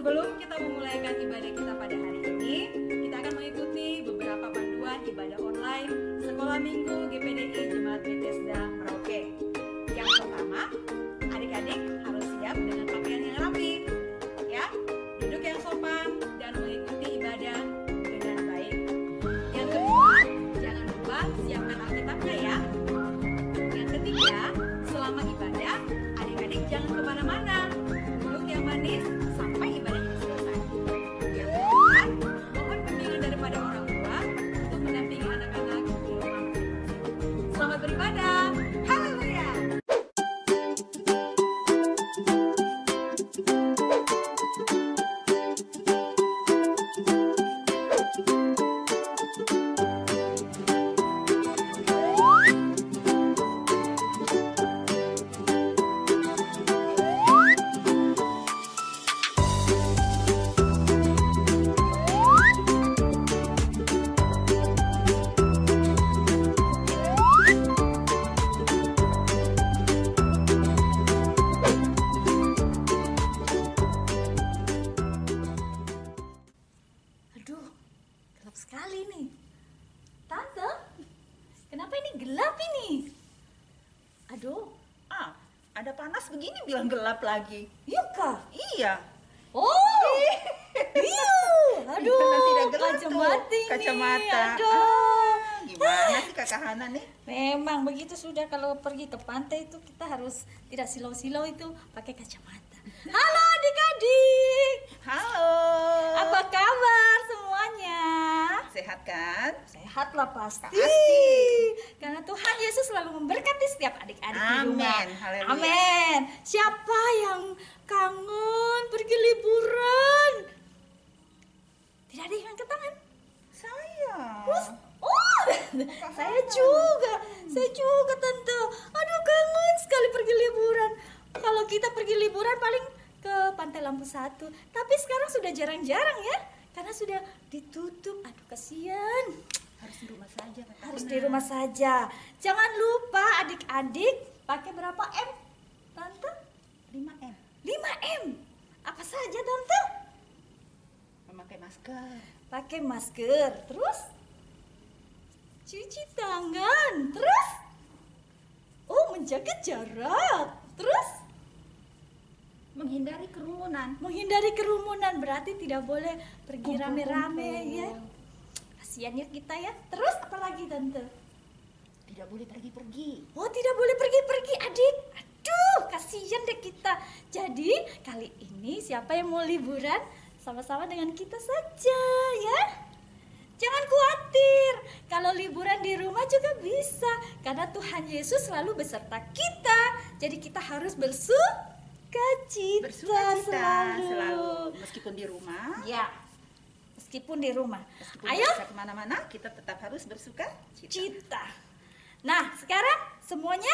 Sebelum kita memulaikan ibadah kita pada hari ini, kita akan mengikuti beberapa panduan ibadah online Sekolah Minggu GPDI Jemaat Bethesda Merauke. Yang pertama, adik-adik harus siap dengan pakaian yang rapi, ya, duduk yang sopan dan mengikuti ibadah dengan baik. Yang kedua, jangan lupa siapkan Alkitabnya ya. Yang ketiga, selama ibadah, adik-adik jangan kemana-mana, duduk yang manis sampai ibadahnya selesai. Yang keempat, mohon bimbingan daripada orang tua untuk mendampingi anak-anak di rumah masing-masing. Selamat beribadah. Haleluya. Aduh, gelap sekali nih. Tante, kenapa ini gelap ini? Aduh, Ada panas begini bilang gelap lagi. Yuka. Iya. Oh, iya. Aduh, Gimana tidak gelap tuh? kacamata ini. Kacamata. Aduh. Gimana sih Kakak Hana nih? Memang begitu sudah, kalau pergi ke pantai itu kita harus tidak silau-silau itu pakai kacamata. Halo adik-adik. Halo. Apa kabar semuanya? Sehat kan? Sehatlah pasti. Pasti. Karena Tuhan Yesus selalu memberkati setiap adik-adik di rumah. Amin. Haleluya. Amin. Siapa yang kangen pergi liburan? Tidak ada yang angkat tangan. Saya. Terus, saya juga tante. Aduh, kangen sekali pergi liburan. Kalau kita pergi liburan paling ke Pantai Lampu Satu. Tapi sekarang sudah jarang-jarang ya, karena sudah ditutup. Aduh, kasihan. Harus di rumah saja Kakak Harus Hana. di rumah saja. Jangan lupa adik-adik pakai berapa M, tante? 5M. 5M. Apa saja tante? Memakai masker. Pakai masker. Terus cuci tangan. Terus menjaga jarak. Terus Menghindari kerumunan. menghindari kerumunan, berarti tidak boleh pergi Kumpul-kumpul. rame-rame ya. Kasihan ya kita ya. Terus apa lagi tante? Tidak boleh pergi-pergi. Oh, tidak boleh pergi-pergi adik. Aduh, kasihan deh kita. Jadi kali ini siapa yang mau liburan sama-sama dengan kita saja ya. Jangan khawatir, kalau liburan di rumah juga bisa, karena Tuhan Yesus selalu beserta kita. Jadi kita harus bersukacita selalu. Meskipun di rumah. Ya, meskipun di rumah. Meskipun Ayo bisa kemana-mana, kita tetap harus bersuka cita. cita. Nah, sekarang semuanya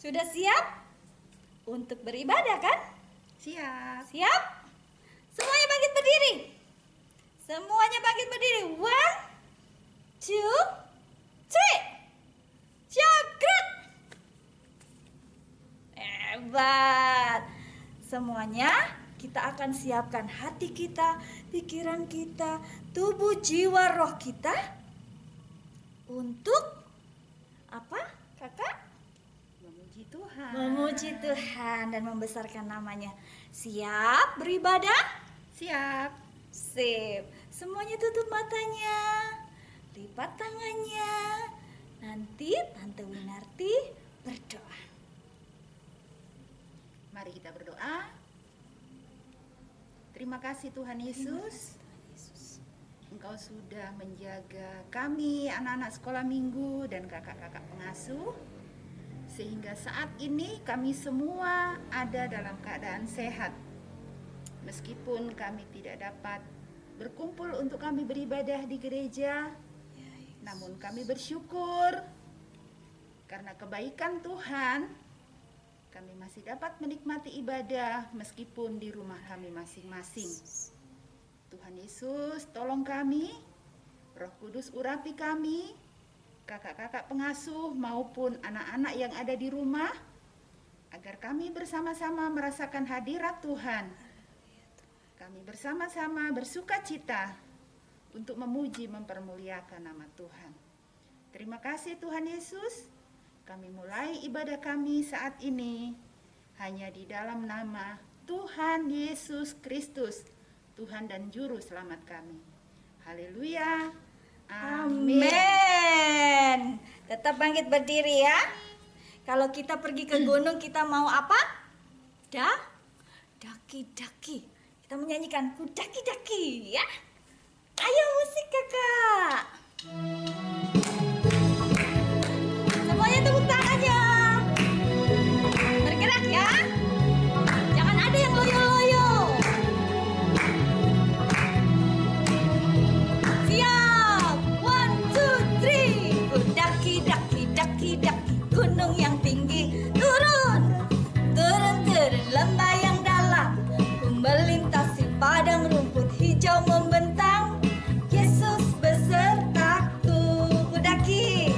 sudah siap untuk beribadah kan? Siap. Siap? Semuanya bangkit berdiri. Semuanya bangkit berdiri. 1, 2, 3. Jagrat. Hebat. Semuanya kita akan siapkan hati kita, pikiran kita, tubuh, jiwa, roh kita untuk apa, kakak? Memuji Tuhan. Memuji Tuhan dan membesarkan namanya. Siap beribadah? Siap. Sip. Semuanya tutup matanya, lipat tangannya. Nanti Tante Winarti berdoa. Mari kita berdoa. Terima kasih Tuhan Yesus. Engkau sudah menjaga kami, anak-anak sekolah minggu dan kakak-kakak pengasuh, sehingga saat ini kami semua ada dalam keadaan sehat. Meskipun kami tidak dapat berkumpul untuk kami beribadah di gereja, namun kami bersyukur karena kebaikan Tuhan, kami masih dapat menikmati ibadah meskipun di rumah kami masing-masing. Tuhan Yesus, tolong kami, Roh Kudus urapi kami, kakak-kakak pengasuh maupun anak-anak yang ada di rumah, agar kami bersama-sama merasakan hadirat Tuhan. kami bersama-sama bersuka cita untuk memuji mempermuliakan nama Tuhan. Terima kasih Tuhan Yesus. Kami mulai ibadah kami saat ini hanya di dalam nama Tuhan Yesus Kristus, Tuhan dan Juru Selamat kami. Haleluya. Amin. Amin. Tetap bangkit berdiri ya. Kalau kita pergi ke gunung, kita mau apa? Daki-daki. Kita menyanyikan ku daki-daki ya. Ayo musik kakak. Semuanya tepuk tangannya. Bergerak ya. Jangan ada yang loyo-loyo. Siap. 1, 2, 3. Ku daki-daki, daki-daki gunung yang tinggi. Turun, turun, turun lembah yang dalam. Ku melintasi padang rumput hijau membentang. Yesus besertaku. Ku daki,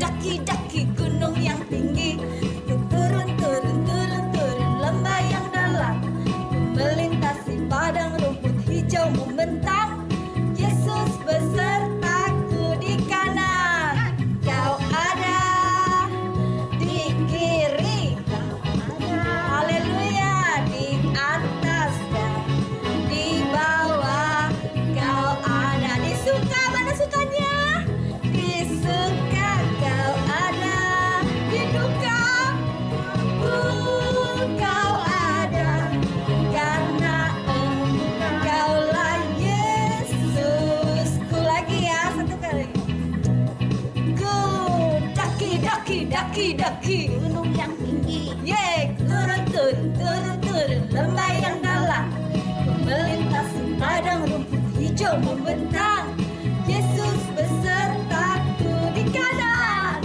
daki, daki gunung yang tinggi. Ku turun, turun, turun, turun lembah yang dalam. Ku melintasi padang rumput hijau membentang. Yesus besertaku di kanan. Kau ada di kiri. Haleluya. Di atas dan di bawah. Kau ada di suka. Mana sukanya? Di suka kau ada. Di duka kau ada. Karena engkaulah Yesus. Ku lagi ya, satu kali. Ku daki Gunung yang tinggi. Yeay, turun, turun, turun, turun lembah yang dalam. Ku melintasi padang rumput hijau membentang. Yesus besertaku di kanan.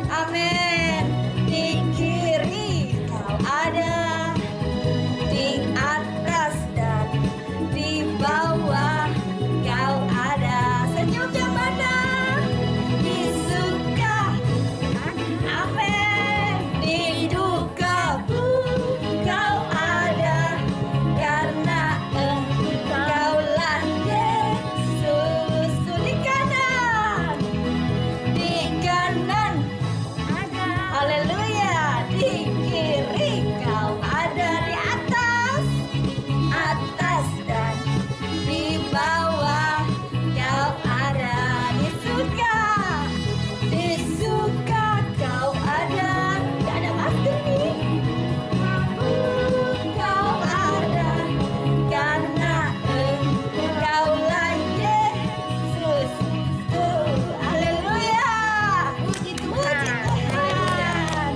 Amin. Di kiri kau ada. Di atas dan di bawah kau ada. Senyum yang mana? Di suka. Amin. Di duka kau ada. Karena engkaulah Yesus. Di kanan. Di kanan. Haleluya. Di kiri kau ada. Di atas. Atas dan di bawah kau ada. Di suka. Di suka kau ada. Gak ada masker nih. Kau ada. Karena engkaulah Yesus. Haleluya. Puji Tuhan.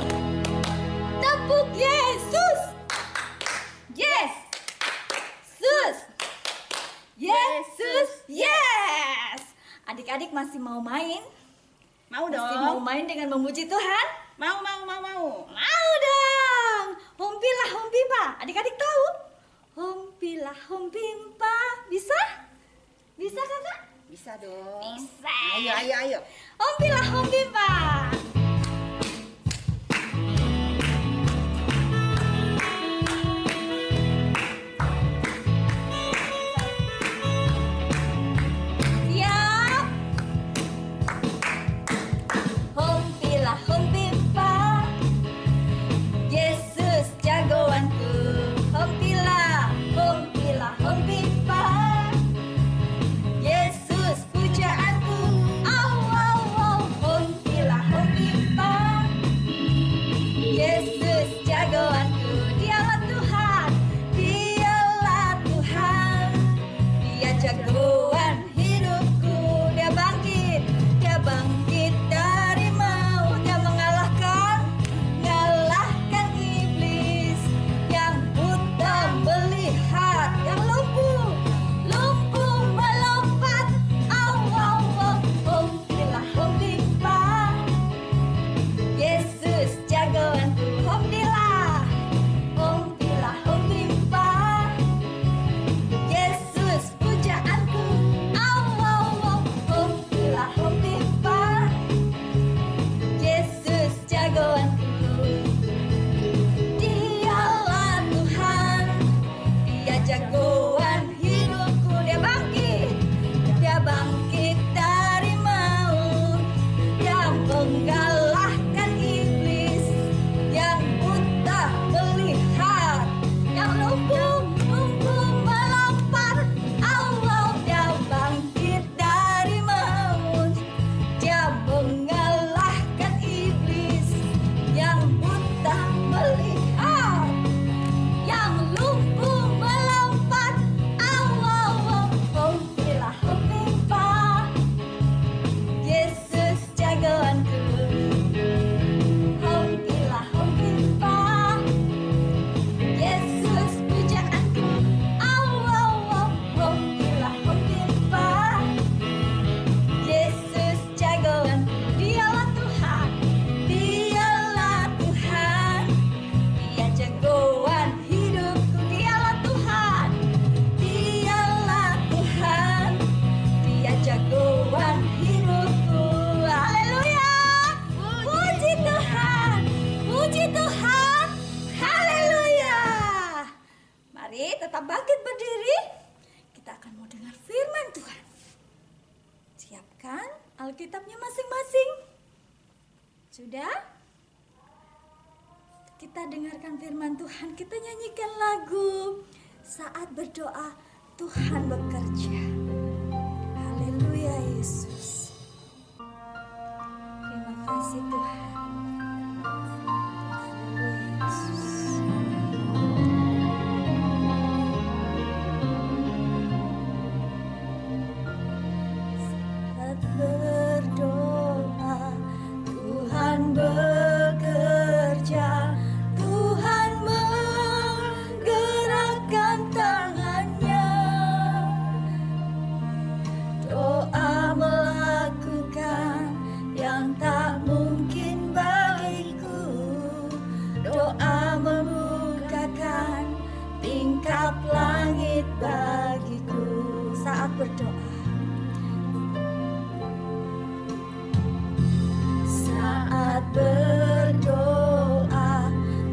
Tepuk Yesus. Yes. Sus. Yesus. Yes. Adik-adik masih mau main? Mau Masih mau dong. main dengan memuji Tuhan? Mau. Mau dong. Hompilah hompimpa. Adik-adik tahu? Hompilah hompimpa. Bisa? Bisa kakak? Bisa dong. Bisa. Ayo. Hompilah hompimpa. Siap. Hompilah hompimpa. Yesus jagoanku. Hompilah hompimpa. Yesus pujaanku. Hompilah hompimpa. bangkit berdiri. Kita akan mau dengar firman Tuhan. Siapkan Alkitabnya masing-masing. Sudah? Kita dengarkan firman Tuhan. Kita nyanyikan lagu Saat Berdoa Tuhan Bekerja. Haleluya Yesus. Terima kasih Tuhan. Haleluya Yesus. Saat berdoa Tuhan bekerja, Tuhan menggerakkan tangannya. Doa melakukan yang tak mungkin bagiku. Doa membukakan tingkap langit bagiku. Saat berdoa, saat berdoa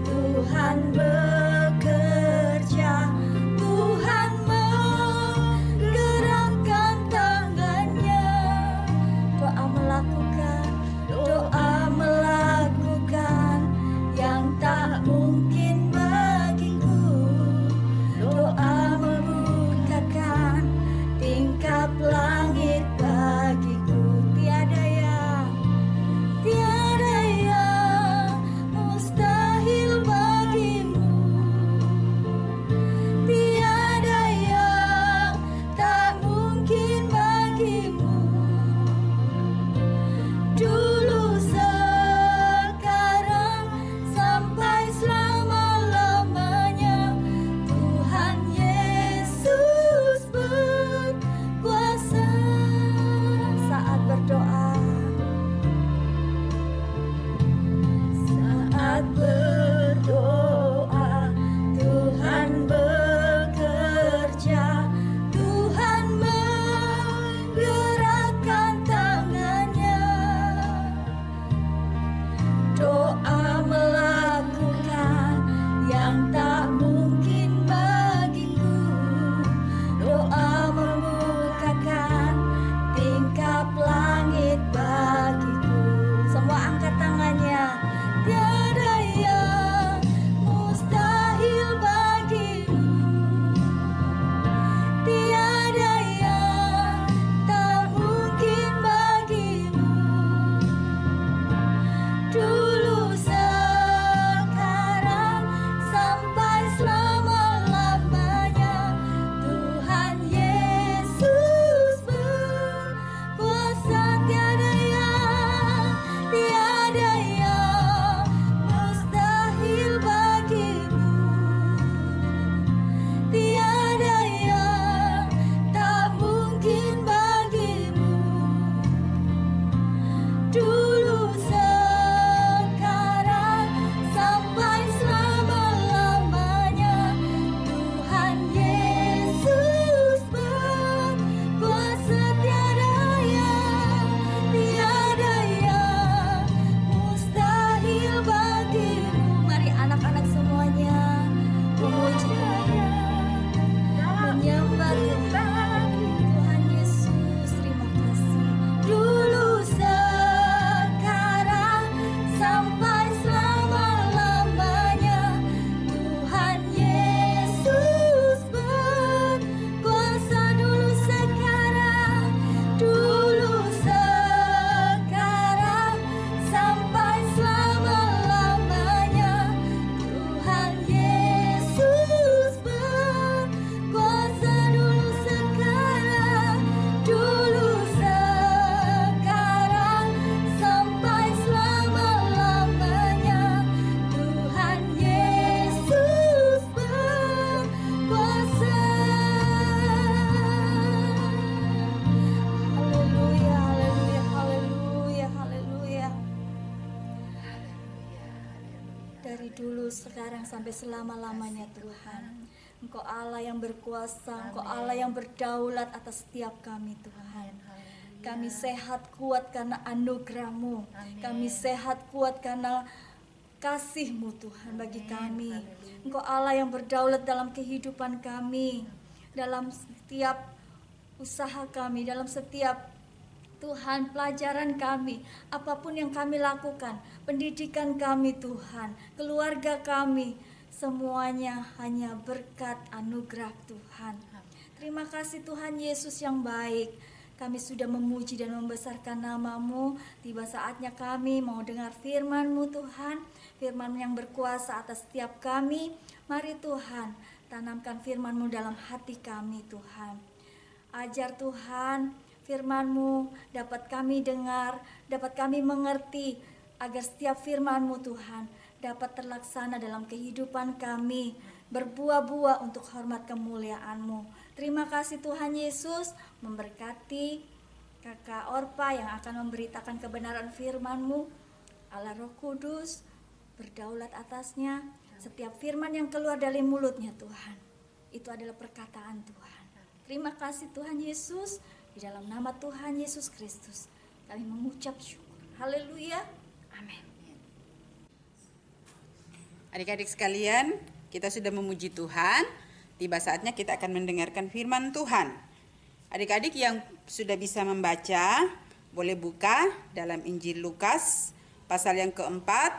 Tuhan bekerja, Tuhan menggerakkan tangannya. Doa melakukan yang tak mungkin bagiku. Doa membukakan tingkap langit bagiku. Tiada yang mustahil bagimu. Tiada yang tak mungkin bagimu. Dulu, sekarang, sampai selama-lamanya, Tuhan Yesus berkuasa. Saat berdoa, saat berdoa Tuhan bekerja, Tuhan menggerakkan tangannya. Doa melakukan yang tak mungkin bagiku. Doa membukakan tingkap langit bagiku. Semua angkat tangannya. Tiada yang mustahil bagimu. Tiada yang tak mungkin bagimu. Dulu, sekarang, sampai selama-lamanya, Tuhan Yesus berkuasa. Tiada yang mustahil bagimu. Tiada yang tak mungkin bagimu. Dulu, sekarang, sampai selama-lamanya, Tuhan Yesus berkuasa. Tiada yang mustahil bagimu. Mari anak-anak semuanya memuji Tuhan, menyembah Tuhan. Tuhan Yesus, terima kasih. Dulu, sekarang, sampai selama-lamanya, Tuhan Yesus berkuasa. Dulu, sekarang, sampai selama-lamanya, Tuhan Yesus berkuasa. Dulu, sekarang, sampai selama-lamanya, Tuhan Yesus berkuasa. Haleluya, haleluya, haleluya, haleluya. Dari dulu, sekarang, sampai selama-lamanya, Tuhan, Engkau Allah yang berkuasa, Engkau Allah yang berdaulat atas setiap kami, Tuhan. Kami sehat kuat karena anugerah-Mu. Kami sehat kuat karena kasih-Mu Tuhan bagi kami. Engkau Allah yang berdaulat dalam kehidupan kami, dalam setiap usaha kami, dalam setiap Tuhan pelajaran kami, apapun yang kami lakukan, pendidikan kami Tuhan, keluarga kami, semuanya hanya berkat anugerah Tuhan. Terima kasih Tuhan Yesus yang baik. Kami sudah memuji dan membesarkan nama-Mu. Tiba saatnya kami mau dengar firman-Mu Tuhan, firman yang berkuasa atas setiap kami. Mari Tuhan, tanamkan firman-Mu dalam hati kami Tuhan. Ajar Tuhan, firman-Mu dapat kami dengar, dapat kami mengerti, agar setiap firman-Mu Tuhan dapat terlaksana dalam kehidupan kami, berbuah-buah untuk hormat kemuliaan-Mu. Terima kasih Tuhan Yesus, memberkati Kakak Orpa yang akan memberitakan kebenaran firman-Mu. Allah Roh Kudus berdaulat atasnya. Setiap firman yang keluar dari mulutnya Tuhan, itu adalah perkataan Tuhan. Terima kasih Tuhan Yesus, di dalam nama Tuhan Yesus Kristus kami mengucap syukur. Haleluya. Amin. Adik-adik sekalian, kita sudah memuji Tuhan. Tiba saatnya kita akan mendengarkan firman Tuhan. Adik-adik yang sudah bisa membaca, boleh buka dalam Injil Lukas pasal yang keempat,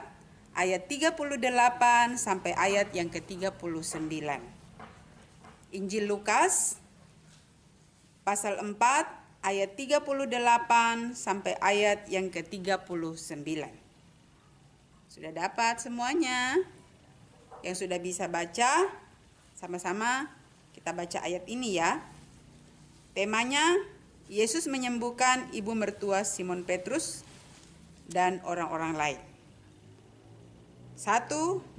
ayat 38 sampai ayat yang ke-39. Injil Lukas pasal 4 ayat 38 sampai ayat yang ke-39. Sudah dapat semuanya? Yang sudah bisa baca, sama-sama kita baca ayat ini ya. Temanya, Yesus menyembuhkan ibu mertua Simon Petrus dan orang-orang lain. 1,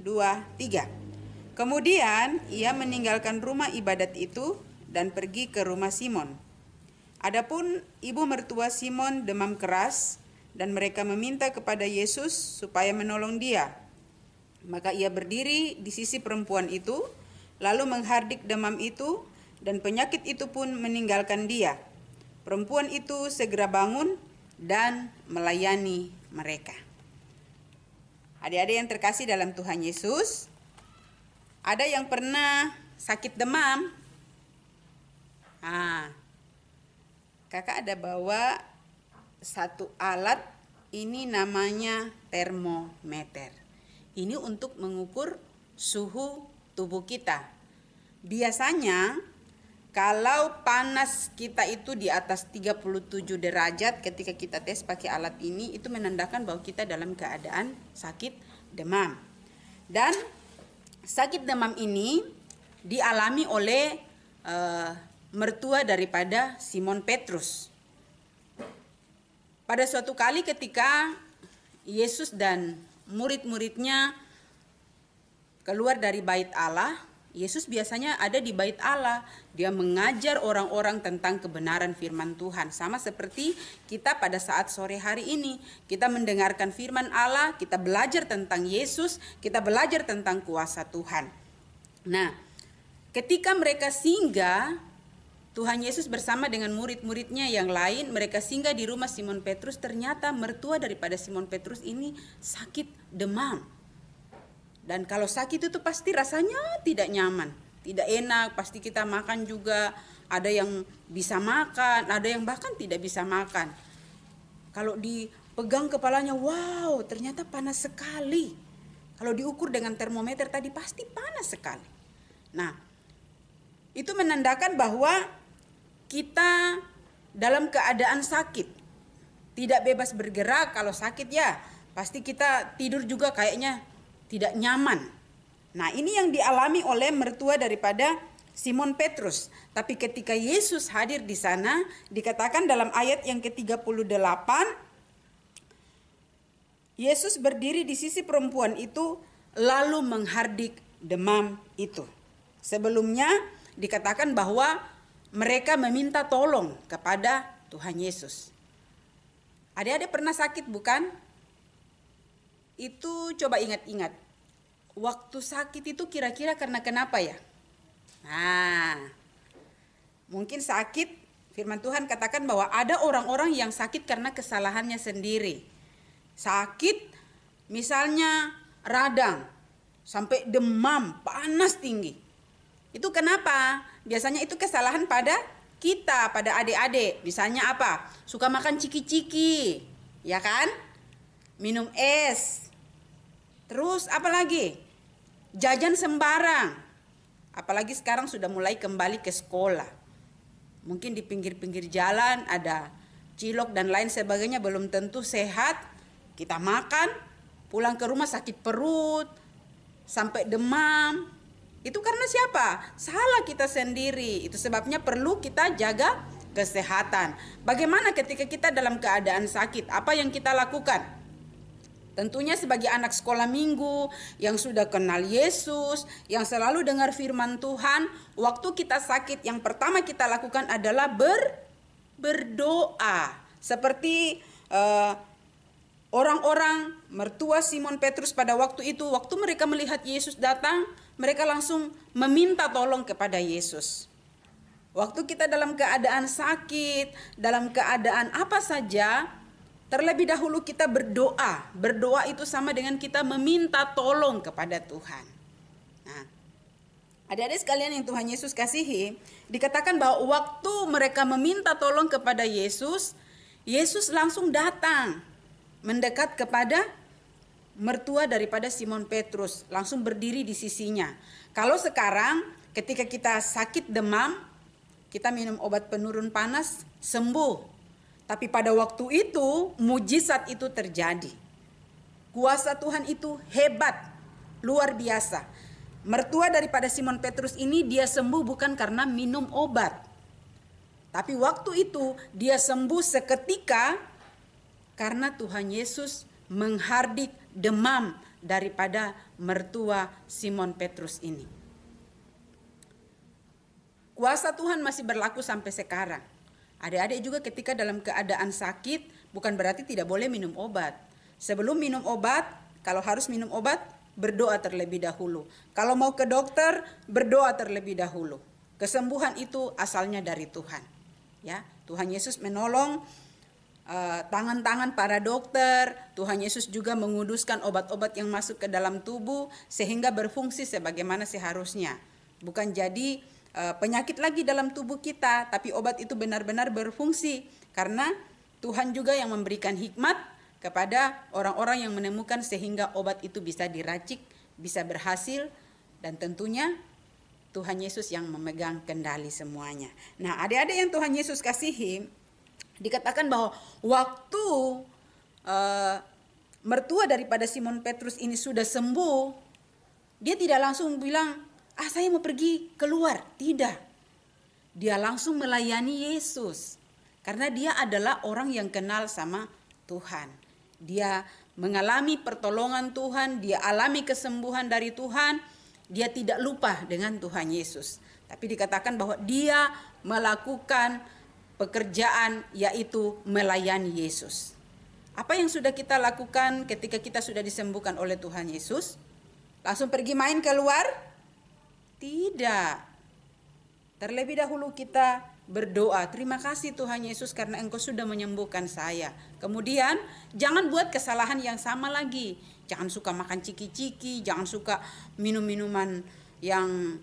2, 3. Kemudian ia meninggalkan rumah ibadat itu dan pergi ke rumah Simon. Adapun ibu mertua Simon demam keras, dan mereka meminta kepada Yesus supaya menolong dia. Maka ia berdiri di sisi perempuan itu, lalu menghardik demam itu, dan penyakit itu pun meninggalkan dia. Perempuan itu segera bangun dan melayani mereka. Adik-adik yang terkasih dalam Tuhan Yesus, ada yang pernah sakit demam? Kakak ada bawa satu alat, ini namanya termometer. Ini untuk mengukur suhu tubuh kita. Biasanya kalau panas kita itu di atas 37 derajat ketika kita tes pakai alat ini, itu menandakan bahwa kita dalam keadaan sakit demam. Dan sakit demam ini dialami oleh mertua daripada Simon Petrus. Pada suatu kali ketika Yesus dan murid-muridnya keluar dari bait Allah, Yesus biasanya ada di bait Allah. Dia mengajar orang-orang tentang kebenaran firman Tuhan. Sama seperti kita pada saat sore hari ini. Kita mendengarkan firman Allah, kita belajar tentang Yesus, kita belajar tentang kuasa Tuhan. Nah, ketika mereka singgah, Tuhan Yesus bersama dengan murid-muridnya yang lain, mereka singgah di rumah Simon Petrus. Ternyata mertua daripada Simon Petrus ini sakit demam. Dan kalau sakit itu pasti rasanya tidak nyaman, tidak enak, pasti kita makan juga. Ada yang bisa makan, ada yang bahkan tidak bisa makan. Kalau dipegang kepalanya, wow, ternyata panas sekali. Kalau diukur dengan termometer tadi pasti panas sekali. Nah, itu menandakan bahwa kita dalam keadaan sakit, tidak bebas bergerak. Kalau sakit ya pasti kita tidur juga kayaknya tidak nyaman. Nah, ini yang dialami oleh mertua daripada Simon Petrus. Tapi ketika Yesus hadir di sana, dikatakan dalam ayat yang ke-38, Yesus berdiri di sisi perempuan itu lalu menghardik demam itu. Sebelumnya dikatakan bahwa mereka meminta tolong kepada Tuhan Yesus. Adik-adik pernah sakit bukan? Itu coba ingat-ingat. Waktu sakit itu kira-kira karena kenapa ya? Nah, mungkin sakit, firman Tuhan katakan bahwa ada orang-orang yang sakit karena kesalahannya sendiri. Sakit misalnya radang, sampai demam, panas tinggi. Itu kenapa? Biasanya itu kesalahan pada kita, pada adik-adik. Misalnya apa? Suka makan ciki-ciki, ya kan? Minum es. Terus apa lagi? Jajan sembarang. Apalagi sekarang sudah mulai kembali ke sekolah. Mungkin di pinggir-pinggir jalan ada cilok dan lain sebagainya, belum tentu sehat. Kita makan, pulang ke rumah sakit perut, sampai demam. Itu karena siapa? Salah kita sendiri. Itu sebabnya perlu kita jaga kesehatan. Bagaimana ketika kita dalam keadaan sakit? Apa yang kita lakukan? Tentunya sebagai anak sekolah minggu yang sudah kenal Yesus, yang selalu dengar firman Tuhan, waktu kita sakit yang pertama kita lakukan adalah berdoa. Seperti orang-orang mertua Simon Petrus pada waktu itu, waktu mereka melihat Yesus datang, mereka langsung meminta tolong kepada Yesus. Waktu kita dalam keadaan sakit, dalam keadaan apa saja, terlebih dahulu kita berdoa. Berdoa itu sama dengan kita meminta tolong kepada Tuhan. Nah, adik-adik sekalian yang Tuhan Yesus kasihi, dikatakan bahwa waktu mereka meminta tolong kepada Yesus, Yesus langsung datang, mendekat kepada mertua daripada Simon Petrus, langsung berdiri di sisinya. Kalau sekarang ketika kita sakit demam, kita minum obat penurun panas, sembuh. Tapi pada waktu itu mujizat itu terjadi. Kuasa Tuhan itu hebat, luar biasa. Mertua daripada Simon Petrus ini dia sembuh bukan karena minum obat. Tapi waktu itu dia sembuh seketika karena Tuhan Yesus menghardik demam daripada mertua Simon Petrus ini. Kuasa Tuhan masih berlaku sampai sekarang. Adik-adik juga ketika dalam keadaan sakit bukan berarti tidak boleh minum obat. Sebelum minum obat, kalau harus minum obat, berdoa terlebih dahulu. Kalau mau ke dokter, berdoa terlebih dahulu. Kesembuhan itu asalnya dari Tuhan. Ya, Tuhan Yesus menolong tangan-tangan para dokter. Tuhan Yesus juga menguduskan obat-obat yang masuk ke dalam tubuh sehingga berfungsi sebagaimana seharusnya. Bukan jadi penyakit lagi dalam tubuh kita, tapi obat itu benar-benar berfungsi karena Tuhan juga yang memberikan hikmat kepada orang-orang yang menemukan sehingga obat itu bisa diracik, bisa berhasil, dan tentunya Tuhan Yesus yang memegang kendali semuanya. Nah, adik-adik yang Tuhan Yesus kasihi, dikatakan bahwa waktu mertua daripada Simon Petrus ini sudah sembuh, dia tidak langsung bilang, saya mau pergi keluar. Tidak. Dia langsung melayani Yesus. Karena dia adalah orang yang kenal sama Tuhan. Dia mengalami pertolongan Tuhan, dia alami kesembuhan dari Tuhan, dia tidak lupa dengan Tuhan Yesus. Tapi dikatakan bahwa dia melakukan pekerjaan yaitu melayani Yesus. Apa yang sudah kita lakukan ketika kita sudah disembuhkan oleh Tuhan Yesus? Langsung pergi main keluar? Tidak. Terlebih dahulu kita berdoa, terima kasih Tuhan Yesus karena Engkau sudah menyembuhkan saya. Kemudian jangan buat kesalahan yang sama lagi. Jangan suka makan ciki-ciki, jangan suka minum minuman yang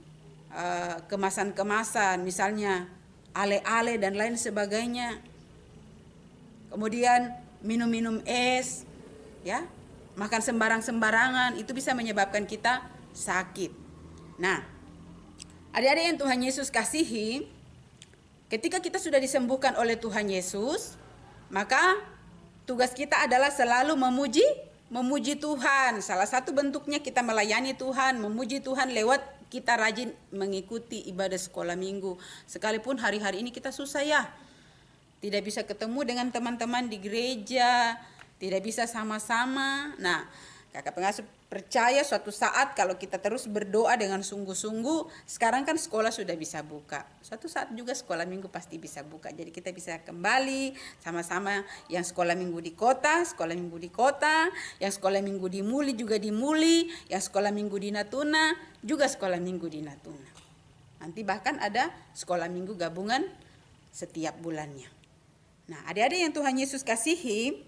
kemasan-kemasan, misalnya ale-ale dan lain sebagainya. Kemudian minum-minum es, ya, makan sembarang-sembarangan, itu bisa menyebabkan kita sakit. Nah, adik-adik yang Tuhan Yesus kasihi, ketika kita sudah disembuhkan oleh Tuhan Yesus, maka tugas kita adalah selalu memuji Tuhan. Salah satu bentuknya kita melayani Tuhan, memuji Tuhan lewat kita rajin mengikuti ibadah sekolah minggu. Sekalipun hari-hari ini kita susah ya, tidak bisa ketemu dengan teman-teman di gereja, tidak bisa sama-sama. Nah, kakak pengasuh percaya suatu saat kalau kita terus berdoa dengan sungguh-sungguh, sekarang kan sekolah sudah bisa buka. Suatu saat juga sekolah minggu pasti bisa buka. Jadi kita bisa kembali sama-sama, yang sekolah minggu di kota, yang sekolah minggu di Muli juga di Muli, yang sekolah minggu di Natuna juga sekolah minggu di Natuna. Nanti bahkan ada sekolah minggu gabungan setiap bulannya. Nah, adik-adik yang Tuhan Yesus kasihi,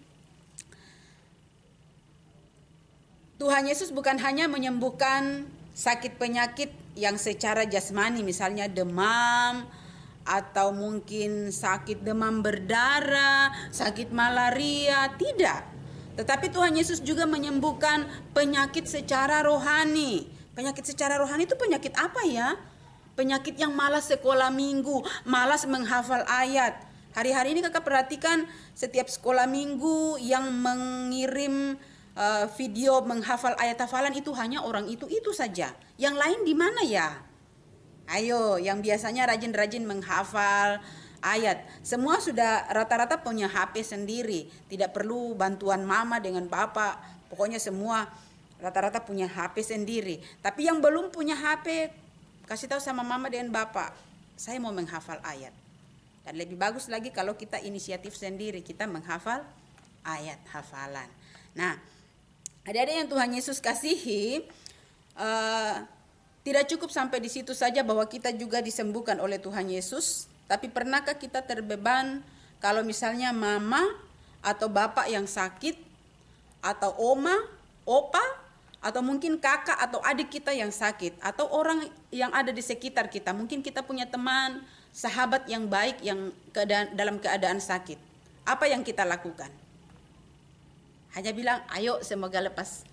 Tuhan Yesus bukan hanya menyembuhkan sakit penyakit yang secara jasmani, misalnya demam, atau mungkin sakit demam berdarah, sakit malaria, tidak. Tetapi Tuhan Yesus juga menyembuhkan penyakit secara rohani. Penyakit secara rohani itu penyakit apa ya? Penyakit yang malas sekolah minggu, malas menghafal ayat. Hari-hari ini kakak perhatikan setiap sekolah minggu yang mengirim video menghafal ayat hafalan itu hanya orang itu saja. Yang lain di mana ya? Ayo, yang biasanya rajin-rajin menghafal ayat. Semua sudah rata-rata punya HP sendiri. Tidak perlu bantuan mama dengan papa. Pokoknya semua rata-rata punya HP sendiri. Tapi yang belum punya HP, kasih tahu sama mama dan bapak, saya mau menghafal ayat. Dan lebih bagus lagi kalau kita inisiatif sendiri, kita menghafal ayat hafalan. Nah, adik-adik yang Tuhan Yesus kasihi, tidak cukup sampai di situ saja bahwa kita juga disembuhkan oleh Tuhan Yesus. Tapi pernahkah kita terbeban kalau misalnya mama atau bapak yang sakit, atau oma, opa, atau mungkin kakak atau adik kita yang sakit, atau orang yang ada di sekitar kita. Mungkin kita punya teman, sahabat yang baik yang dalam keadaan sakit. Apa yang kita lakukan? Hanya bilang, ayo semoga lekas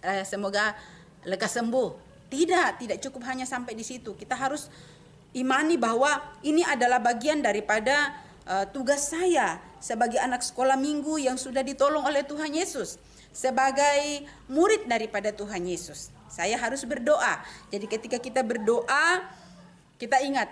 sembuh. Tidak cukup hanya sampai di situ. Kita harus imani bahwa ini adalah bagian daripada tugas saya sebagai anak sekolah minggu yang sudah ditolong oleh Tuhan Yesus. Sebagai murid daripada Tuhan Yesus, saya harus berdoa. Jadi ketika kita berdoa, kita ingat,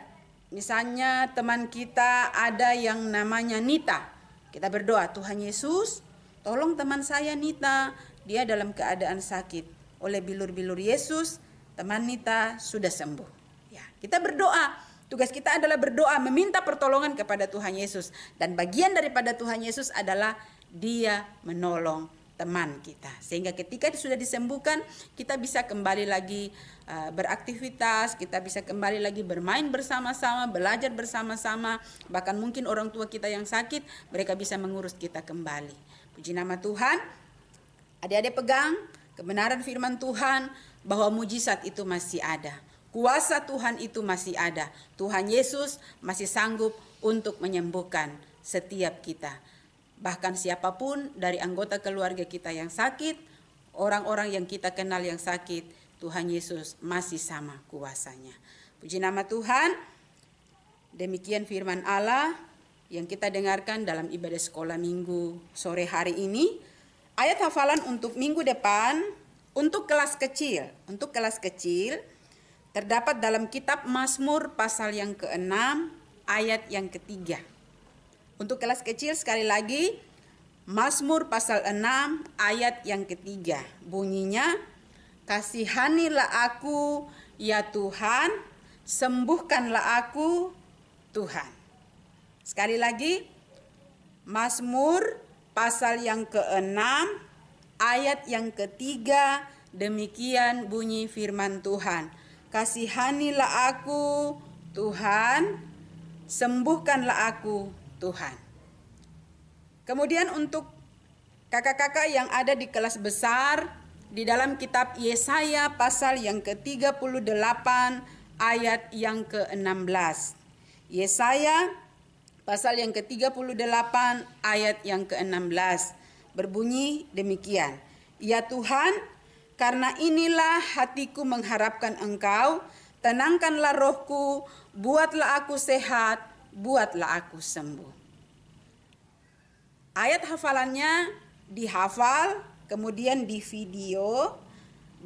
misalnya teman kita ada yang namanya Nita. Kita berdoa, Tuhan Yesus, tolong teman saya Nita, dia dalam keadaan sakit. Oleh bilur-bilur Yesus, teman Nita sudah sembuh. Ya, kita berdoa. Tugas kita adalah berdoa, meminta pertolongan kepada Tuhan Yesus. Dan bagian daripada Tuhan Yesus adalah Dia menolong teman kita. Sehingga ketika sudah disembuhkan, kita bisa kembali lagi beraktivitas, kita bisa kembali lagi bermain bersama-sama, belajar bersama-sama. Bahkan mungkin orang tua kita yang sakit, mereka bisa mengurus kita kembali. Puji nama Tuhan. Adik-adik pegang kebenaran firman Tuhan bahwa mujizat itu masih ada. Kuasa Tuhan itu masih ada. Tuhan Yesus masih sanggup untuk menyembuhkan setiap kita. Bahkan siapapun dari anggota keluarga kita yang sakit, orang-orang yang kita kenal yang sakit, Tuhan Yesus masih sama kuasanya. Puji nama Tuhan. Demikian firman Allah yang kita dengarkan dalam ibadah sekolah minggu sore hari ini. Ayat hafalan untuk minggu depan, untuk kelas kecil. Untuk kelas kecil terdapat dalam kitab Mazmur pasal yang ke-6 ayat yang ke-3. Untuk kelas kecil sekali lagi, Mazmur pasal 6 ayat yang ke-3. Bunyinya, kasihanilah aku ya Tuhan, sembuhkanlah aku Tuhan. Sekali lagi, Mazmur pasal yang ke-6 ayat yang ke-3, demikian bunyi firman Tuhan. Kasihanilah aku Tuhan, sembuhkanlah aku Tuhan. Kemudian untuk kakak-kakak yang ada di kelas besar, di dalam kitab Yesaya pasal yang ke-38 ayat yang ke-16. Yesaya pasal yang ke-38 ayat yang ke-16 berbunyi demikian. Ya Tuhan, karena inilah hatiku mengharapkan Engkau, tenangkanlah rohku, buatlah aku sehat, buatlah aku sembuh. Ayat hafalannya dihafal, kemudian di video,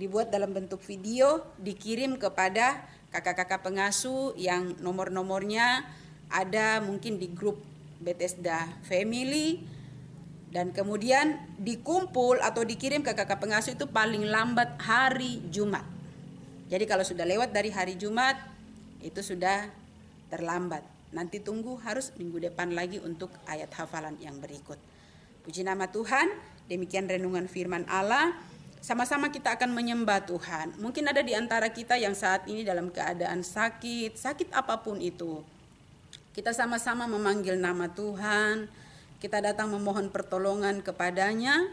dibuat dalam bentuk video, dikirim kepada kakak-kakak pengasuh yang nomor-nomornya ada mungkin di grup Bethesda Family, dan kemudian dikumpul atau dikirim ke kakak pengasuh itu paling lambat hari Jumat. Jadi kalau sudah lewat dari hari Jumat itu sudah terlambat. Nanti tunggu harus minggu depan lagi untuk ayat hafalan yang berikut. Puji nama Tuhan, demikian renungan firman Allah. Sama-sama kita akan menyembah Tuhan. Mungkin ada di antara kita yang saat ini dalam keadaan sakit apapun itu. Kita sama-sama memanggil nama Tuhan, kita datang memohon pertolongan kepadanya,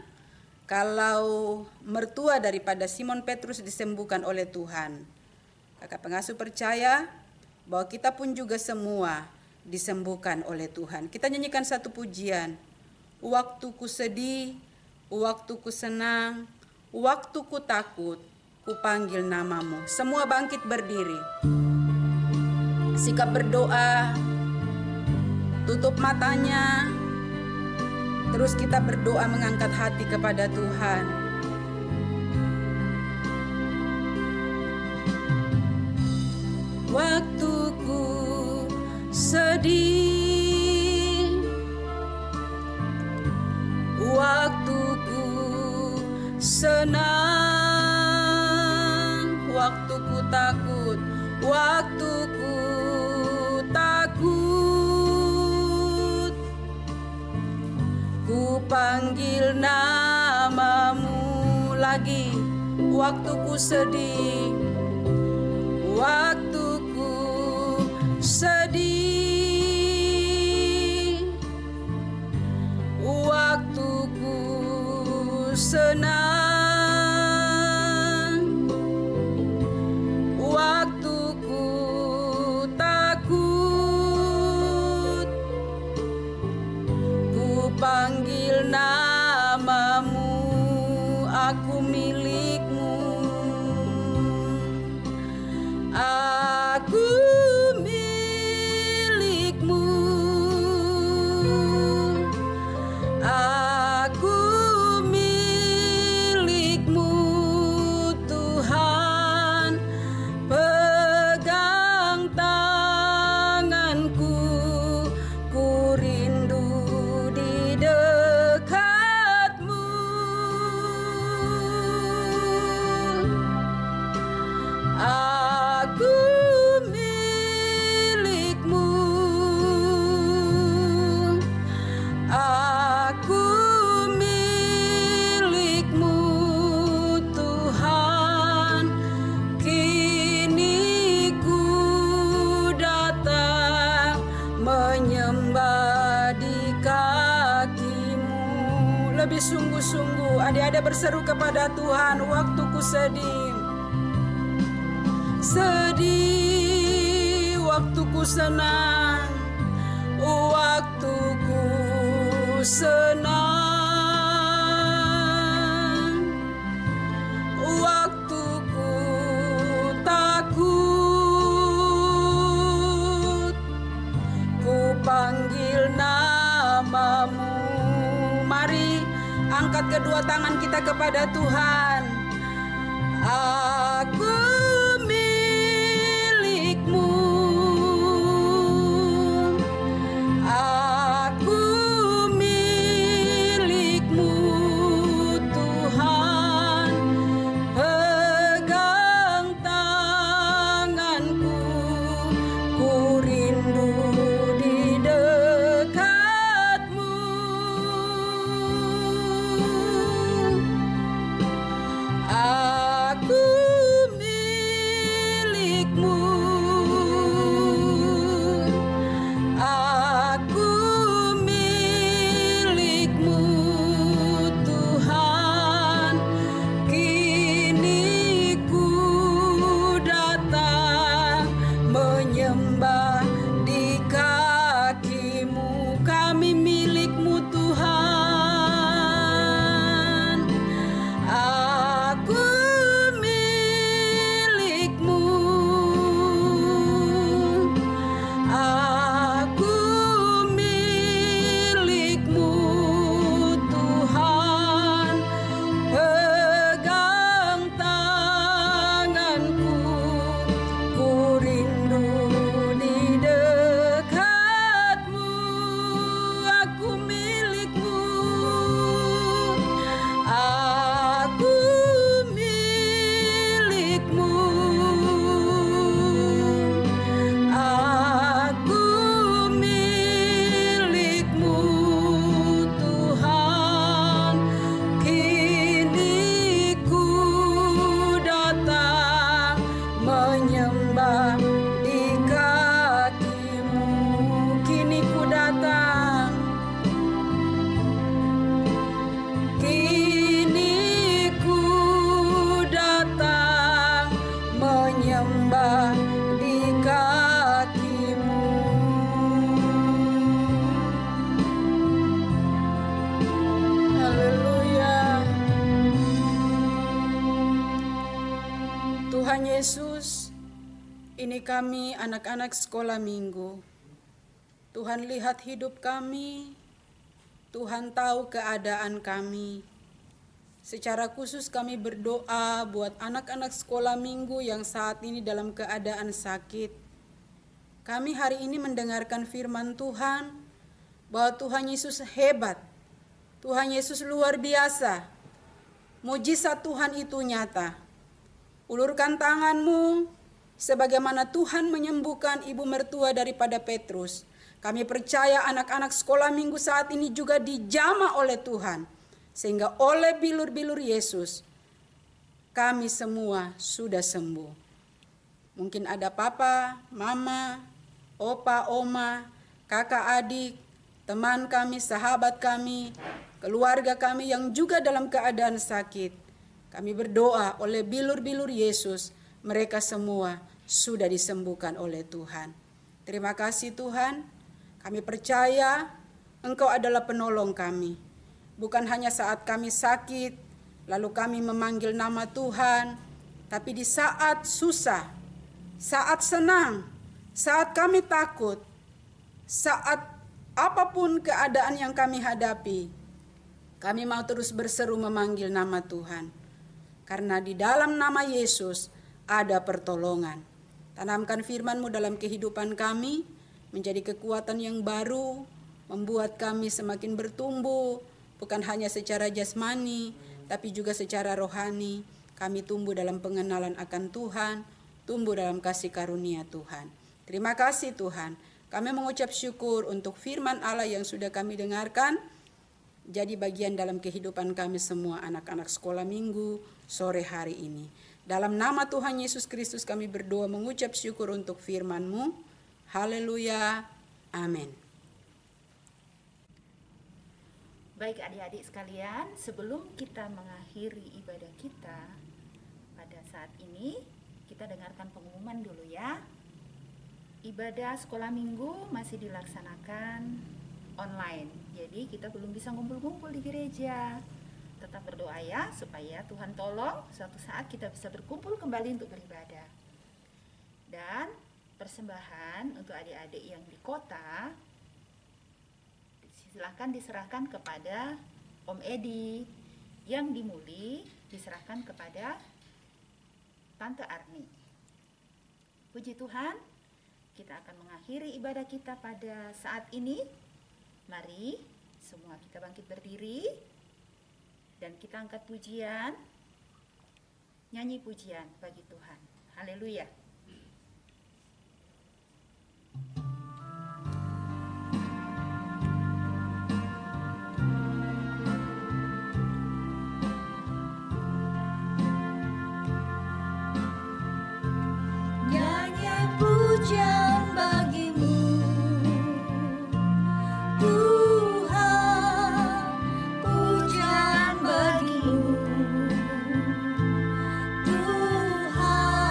kalau mertua daripada Simon Petrus disembuhkan oleh Tuhan. Kakak pengasuh percaya bahwa kita pun juga semua disembuhkan oleh Tuhan. Kita nyanyikan satu pujian. Waktuku sedih, waktuku senang, waktuku takut, ku panggil namamu. Semua bangkit berdiri. Sikap berdoa, tutup matanya. Terus kita berdoa mengangkat hati kepada Tuhan. Waktuku sedih, waktuku senang, waktuku takut, waktuku takut, ku panggil namamu lagi. Waktuku sedih, waktuku sedih, waktuku senang, waktuku takut, ku panggil namamu, aku milikmu, aku milikmu, aku milikmu, Tuhan. Pegang tanganku, ku rindu di dekatmu. Aku milikmu, aku milikmu, Tuhan. Kini ku datang menyembah di kakimu. Lebih sungguh-sungguh adik-adik berseru kepada Tuhan. Waktuku sedih, sedih, waktuku senang, waktuku senang, waktuku takut, ku panggil namamu. Mari angkat kedua tangan kita kepada Tuhan. Aku milikmu, aku milikmu, Tuhan. Pegang tanganku, ku rindu di dekatmu. Aku milikmu, aku milikmu, Tuhan. Kini ku datang menyembah di kakimu. Kami milikmu, Tuhan. Aku milikmu, aku milikmu, Tuhan. Pegang tanganku, ku rindu di Kami anak-anak sekolah minggu. Tuhan lihat hidup kami, Tuhan tahu keadaan kami. Secara khusus kami berdoa buat anak-anak sekolah minggu yang saat ini dalam keadaan sakit. Kami hari ini mendengarkan firman Tuhan, bahwa Tuhan Yesus hebat, Tuhan Yesus luar biasa, mujizat Tuhan itu nyata. Ulurkan tanganmu, sebagaimana Tuhan menyembuhkan ibu mertua daripada Petrus. Kami percaya anak-anak sekolah minggu saat ini juga dijamah oleh Tuhan. Sehingga oleh bilur-bilur Yesus, kami semua sudah sembuh. Mungkin ada papa, mama, opa, oma, kakak, adik, teman kami, sahabat kami, keluarga kami yang juga dalam keadaan sakit. Kami berdoa oleh bilur-bilur Yesus, mereka semua sudah disembuhkan oleh Tuhan. Terima kasih Tuhan, kami percaya Engkau adalah penolong kami. Bukan hanya saat kami sakit, lalu kami memanggil nama Tuhan, tapi di saat susah, saat senang, saat kami takut, saat apapun keadaan yang kami hadapi, kami mau terus berseru memanggil nama Tuhan. Karena di dalam nama Yesus ada pertolongan. Tanamkan firman-Mu dalam kehidupan kami, menjadi kekuatan yang baru, membuat kami semakin bertumbuh, bukan hanya secara jasmani, tapi juga secara rohani. Kami tumbuh dalam pengenalan akan Tuhan, tumbuh dalam kasih karunia Tuhan. Terima kasih Tuhan. Kami mengucap syukur untuk firman Allah yang sudah kami dengarkan, jadi bagian dalam kehidupan kami semua anak-anak sekolah minggu sore hari ini. Dalam nama Tuhan Yesus Kristus kami berdoa mengucap syukur untuk firman-Mu. Haleluya. Amin. Baik adik-adik sekalian, sebelum kita mengakhiri ibadah kita pada saat ini, kita dengarkan pengumuman dulu ya. Ibadah sekolah minggu masih dilaksanakan online, jadi kita belum bisa ngumpul-ngumpul di gereja. Tetap berdoa ya, supaya Tuhan tolong suatu saat kita bisa berkumpul kembali untuk beribadah. Dan persembahan untuk adik-adik yang di kota, silahkan diserahkan kepada Om Edi. Yang di Muli diserahkan kepada Tante Arni. Puji Tuhan, kita akan mengakhiri ibadah kita pada saat ini. Mari semua kita bangkit berdiri dan kita angkat pujian, nyanyi pujian bagi Tuhan. Haleluya. Pujian bagimu Tuhan, pujian bagimu Tuhan,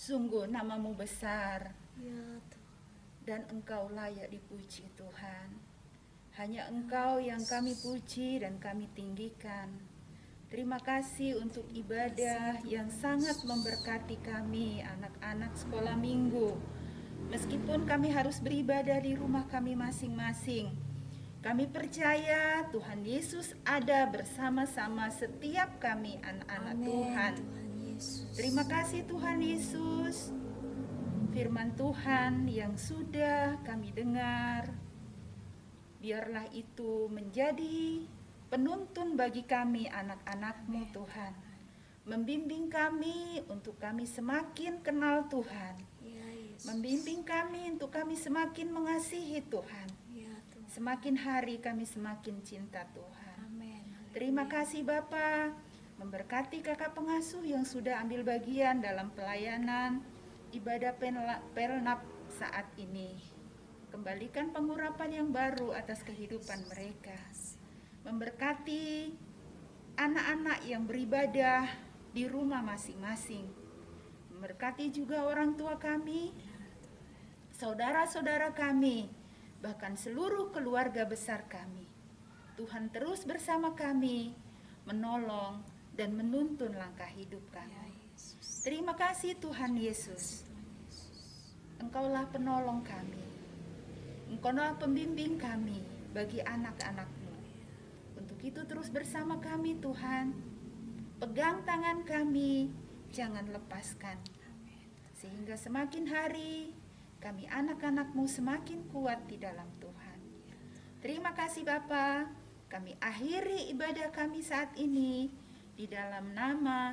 Sungguh namamu besar Ya Tuhan. dan Engkau layak dipuji Tuhan. Hanya Engkau yang kami puji dan kami tinggikan. Terima kasih untuk ibadah yang sangat memberkati kami, anak-anak sekolah minggu. Meskipun kami harus beribadah di rumah kami masing-masing, kami percaya Tuhan Yesus ada bersama-sama setiap kami anak-anak Tuhan. Terima kasih Tuhan Yesus. Firman Tuhan yang sudah kami dengar, biarlah itu menjadi penuntun bagi kami anak-anak-Mu Tuhan. Membimbing kami untuk kami semakin kenal Tuhan. Membimbing kami untuk kami semakin mengasihi Tuhan. Semakin hari kami semakin cinta Tuhan. Terima kasih Bapa, memberkati kakak pengasuh yang sudah ambil bagian dalam pelayanan ibadah Pelnap saat ini. Kembalikan pengurapan yang baru atas kehidupan mereka. Memberkati anak-anak yang beribadah di rumah masing-masing. Memberkati juga orang tua kami, saudara-saudara kami, bahkan seluruh keluarga besar kami. Tuhan terus bersama kami, menolong dan menuntun langkah hidup kami. Terima kasih Tuhan Yesus. Engkaulah penolong kami. Engkaulah pembimbing kami bagi anak-anak-Mu. Untuk itu terus bersama kami Tuhan. Pegang tangan kami, jangan lepaskan. Sehingga semakin hari kami anak-anak-Mu semakin kuat di dalam Tuhan. Terima kasih Bapa. Kami akhiri ibadah kami saat ini di dalam nama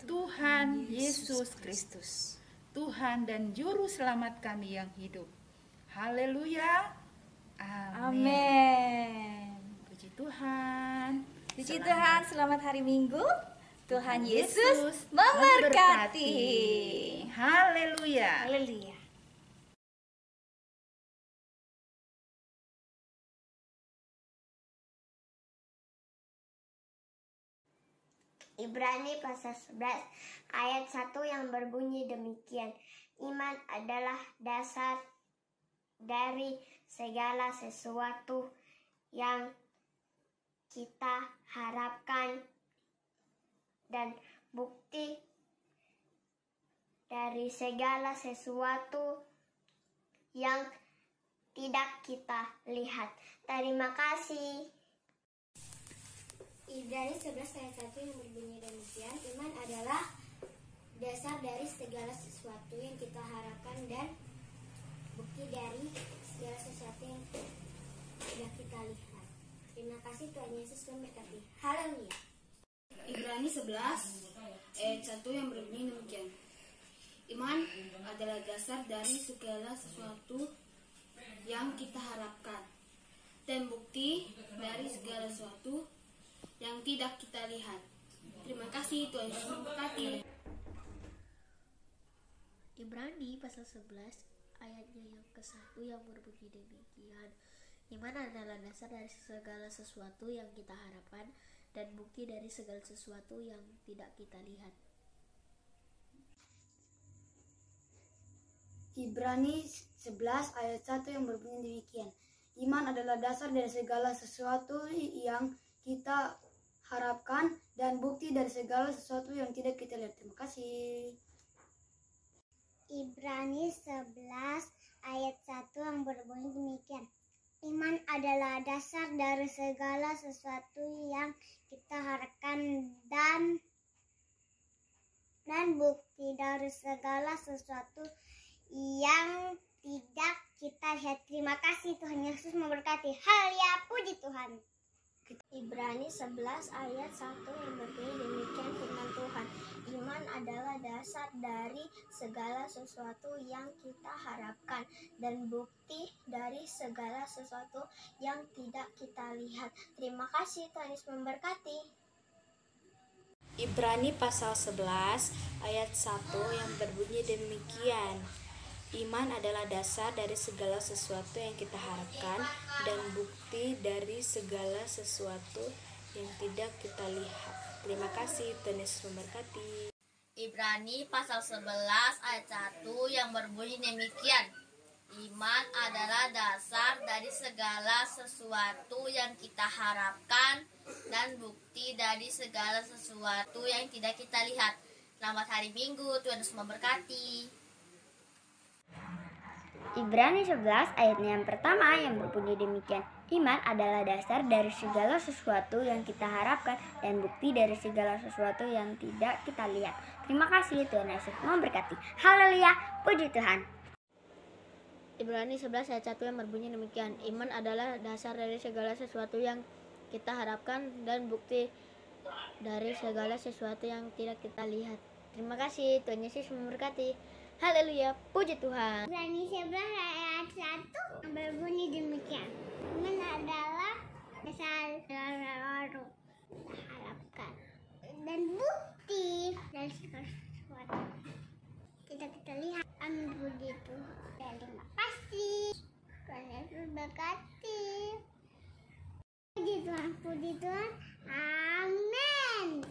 Tuhan Yesus Kristus, Tuhan dan Juru Selamat kami yang hidup. Haleluya. Amin. Amin. Puji Tuhan. Puji Tuhan, selamat hari Minggu. Tuhan Yesus Yesus memberkati. Haleluya. Haleluya. Ibrani pasal 11 ayat 1 yang berbunyi demikian. Iman adalah dasar dari segala sesuatu yang kita harapkan dan bukti dari segala sesuatu yang tidak kita lihat. Terima kasih. Ibrani 11 ayat 1 yang berbunyi demikian. Iman adalah dasar dari segala sesuatu yang kita harapkan dan bukti dari segala sesuatu yang tidak kita lihat. Terima kasih, Tuhan Yesus memberkati. Haleluya. Ibrani 11 ayat 1 yang berbunyi demikian. Iman adalah dasar dari segala sesuatu yang kita harapkan dan bukti dari segala sesuatu yang tidak kita lihat. Terima kasih, Tuhan Yesus memberkati. Ibrani pasal 11 ayatnya yang ke-1 yang berbunyi demikian. Iman adalah dasar dari segala sesuatu yang kita harapkan dan bukti dari segala sesuatu yang tidak kita lihat. Ibrani 11 ayat 1 yang berbunyi demikian. Iman adalah dasar dari segala sesuatu yang kita harapkan dan bukti dari segala sesuatu yang tidak kita lihat. Terima kasih. Ibrani 11 ayat 1 yang berbunyi demikian. Iman adalah dasar dari segala sesuatu yang kita harapkan dan bukti dari segala sesuatu yang tidak kita lihat. Terima kasih, Tuhan Yesus memberkati. Haleluya, puji Tuhan. Ibrani 11 ayat 1 yang berbunyi demikian firman Tuhan. Iman adalah dasar dari segala sesuatu yang kita harapkan dan bukti dari segala sesuatu yang tidak kita lihat. Terima kasih, Tuhan Yesus memberkati. Ibrani pasal 11 ayat 1 yang berbunyi demikian. Iman adalah dasar dari segala sesuatu yang kita harapkan dan bukti dari segala sesuatu yang tidak kita lihat. Terima kasih, Tuhan Yesus memberkati. Ibrani pasal 11 ayat 1 yang berbunyi demikian. Iman adalah dasar dari segala sesuatu yang kita harapkan dan bukti dari segala sesuatu yang tidak kita lihat. Selamat hari Minggu, Tuhan Yesus memberkati. Ibrani 11 ayatnya yang pertama yang berbunyi demikian. Iman adalah dasar dari segala sesuatu yang kita harapkan dan bukti dari segala sesuatu yang tidak kita lihat. Terima kasih, Tuhan Yesus memberkati. Haleluya, puji Tuhan. Ibrani 11 ayat 1 yang berbunyi demikian. Iman adalah dasar dari segala sesuatu yang kita harapkan dan bukti dari segala sesuatu yang tidak kita lihat. Terima kasih, Tuhan Yesus memberkati. Haleluya, puji Tuhan. Ibrani 11 ayat 1 yang berbunyi demikian. Iman adalah dasar dari kita harapkan dan bukti dari segala sesuatu tidak kita lihat. Amin, puji Tuhan. Terima kasih, Tuhan Yesus berkati. Puji Tuhan, puji Tuhan. Amin.